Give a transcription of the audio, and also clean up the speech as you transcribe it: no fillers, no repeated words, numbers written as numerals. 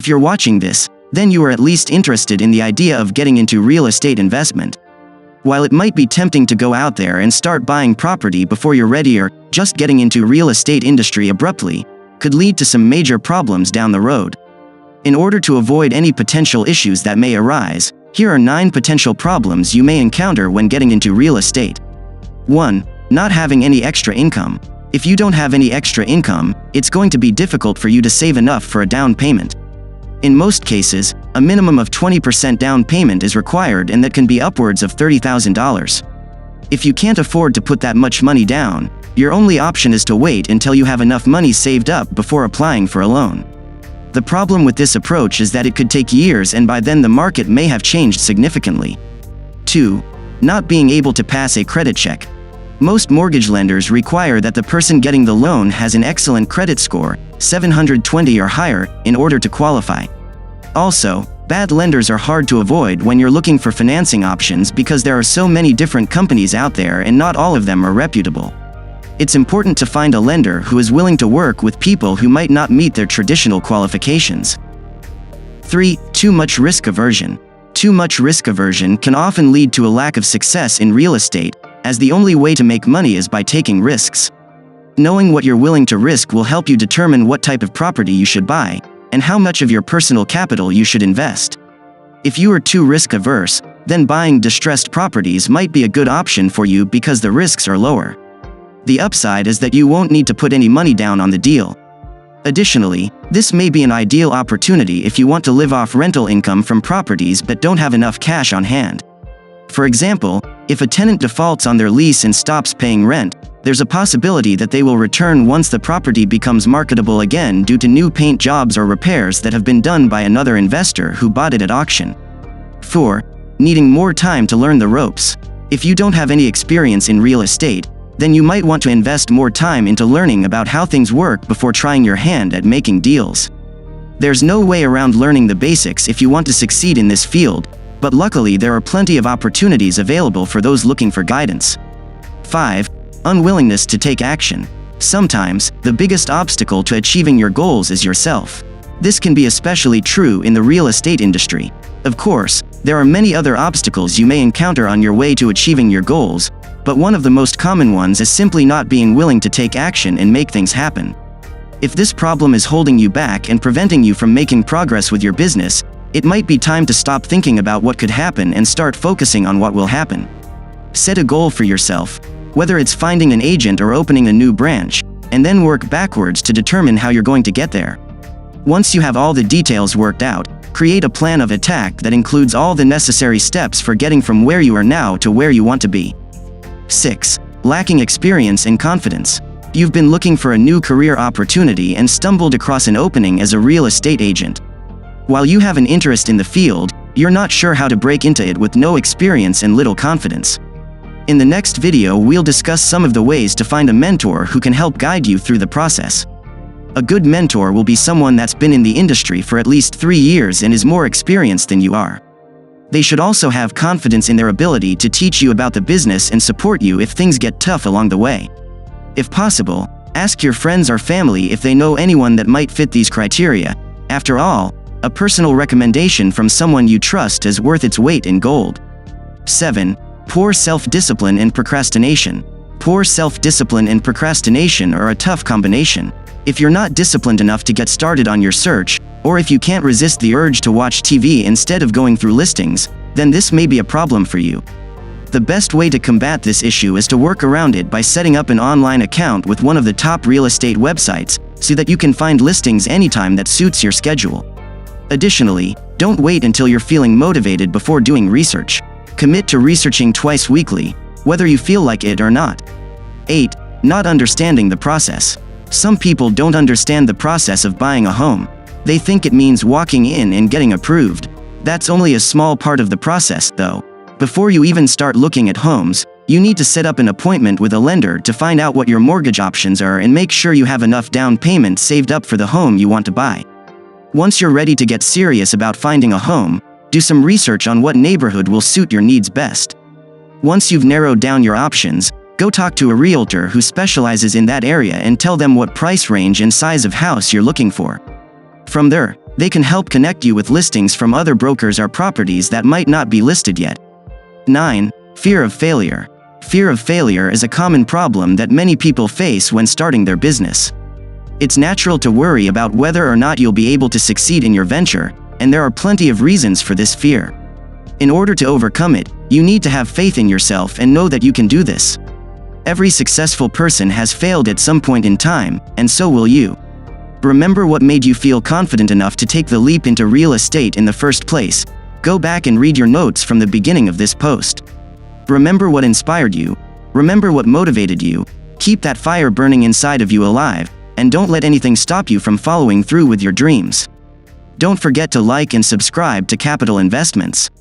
If you're watching this, then you are at least interested in the idea of getting into real estate investment. While it might be tempting to go out there and start buying property before you're ready, or just getting into real estate industry abruptly could lead to some major problems down the road. In order to avoid any potential issues that may arise, here are 9 potential problems you may encounter when getting into real estate. 1. Not having any extra income. If you don't have any extra income, it's going to be difficult for you to save enough for a down payment. In most cases, a minimum of 20% down payment is required, and that can be upwards of $30,000. If you can't afford to put that much money down, your only option is to wait until you have enough money saved up before applying for a loan. The problem with this approach is that it could take years, and by then the market may have changed significantly. 2. Not being able to pass a credit check. Most mortgage lenders require that the person getting the loan has an excellent credit score, 720 or higher, in order to qualify. Also, bad lenders are hard to avoid when you're looking for financing options because there are so many different companies out there and not all of them are reputable. It's important to find a lender who is willing to work with people who might not meet their traditional qualifications. 3. Too much risk aversion. Too much risk aversion can often lead to a lack of success in real estate, as the only way to make money is by taking risks. Knowing what you're willing to risk will help you determine what type of property you should buy, and how much of your personal capital you should invest. If you are too risk-averse, then buying distressed properties might be a good option for you because the risks are lower. The upside is that you won't need to put any money down on the deal. Additionally, this may be an ideal opportunity if you want to live off rental income from properties but don't have enough cash on hand. For example, if a tenant defaults on their lease and stops paying rent, there's a possibility that they will return once the property becomes marketable again due to new paint jobs or repairs that have been done by another investor who bought it at auction. 4. Needing more time to learn the ropes. If you don't have any experience in real estate, then you might want to invest more time into learning about how things work before trying your hand at making deals. There's no way around learning the basics if you want to succeed in this field, but luckily there are plenty of opportunities available for those looking for guidance. 5. Unwillingness to take action. Sometimes, the biggest obstacle to achieving your goals is yourself. This can be especially true in the real estate industry. Of course, there are many other obstacles you may encounter on your way to achieving your goals, but one of the most common ones is simply not being willing to take action and make things happen. If this problem is holding you back and preventing you from making progress with your business, it might be time to stop thinking about what could happen and start focusing on what will happen. Set a goal for yourself, whether it's finding an agent or opening a new branch, and then work backwards to determine how you're going to get there. Once you have all the details worked out, create a plan of attack that includes all the necessary steps for getting from where you are now to where you want to be. 6. Lacking experience and confidence. You've been looking for a new career opportunity and stumbled across an opening as a real estate agent. While you have an interest in the field, you're not sure how to break into it with no experience and little confidence. In the next video, we'll discuss some of the ways to find a mentor who can help guide you through the process. A good mentor will be someone that's been in the industry for at least 3 years and is more experienced than you are. They should also have confidence in their ability to teach you about the business and support you if things get tough along the way. If possible, ask your friends or family if they know anyone that might fit these criteria. After all, a personal recommendation from someone you trust is worth its weight in gold. 7. Poor self-discipline and procrastination. Poor self-discipline and procrastination are a tough combination. If you're not disciplined enough to get started on your search, or if you can't resist the urge to watch TV instead of going through listings, then this may be a problem for you. The best way to combat this issue is to work around it by setting up an online account with one of the top real estate websites, so that you can find listings anytime that suits your schedule. Additionally, don't wait until you're feeling motivated before doing research. Commit to researching twice weekly, whether you feel like it or not. 8. Not understanding the process. Some people don't understand the process of buying a home. They think it means walking in and getting approved. That's only a small part of the process, though. Before you even start looking at homes, you need to set up an appointment with a lender to find out what your mortgage options are and make sure you have enough down payment saved up for the home you want to buy. Once you're ready to get serious about finding a home, do some research on what neighborhood will suit your needs best. Once you've narrowed down your options, go talk to a realtor who specializes in that area and tell them what price range and size of house you're looking for. From there, They can help connect you with listings from other brokers or properties that might not be listed yet. 9. Fear of failure. Fear of failure is a common problem that many people face when starting their business. It's natural to worry about whether or not you'll be able to succeed in your venture, and there are plenty of reasons for this fear. In order to overcome it, you need to have faith in yourself and know that you can do this. Every successful person has failed at some point in time, and so will you. Remember what made you feel confident enough to take the leap into real estate in the first place. Go back and read your notes from the beginning of this post. Remember what inspired you. Remember what motivated you. Keep that fire burning inside of you alive, and don't let anything stop you from following through with your dreams. Don't forget to like and subscribe to Capital Investments.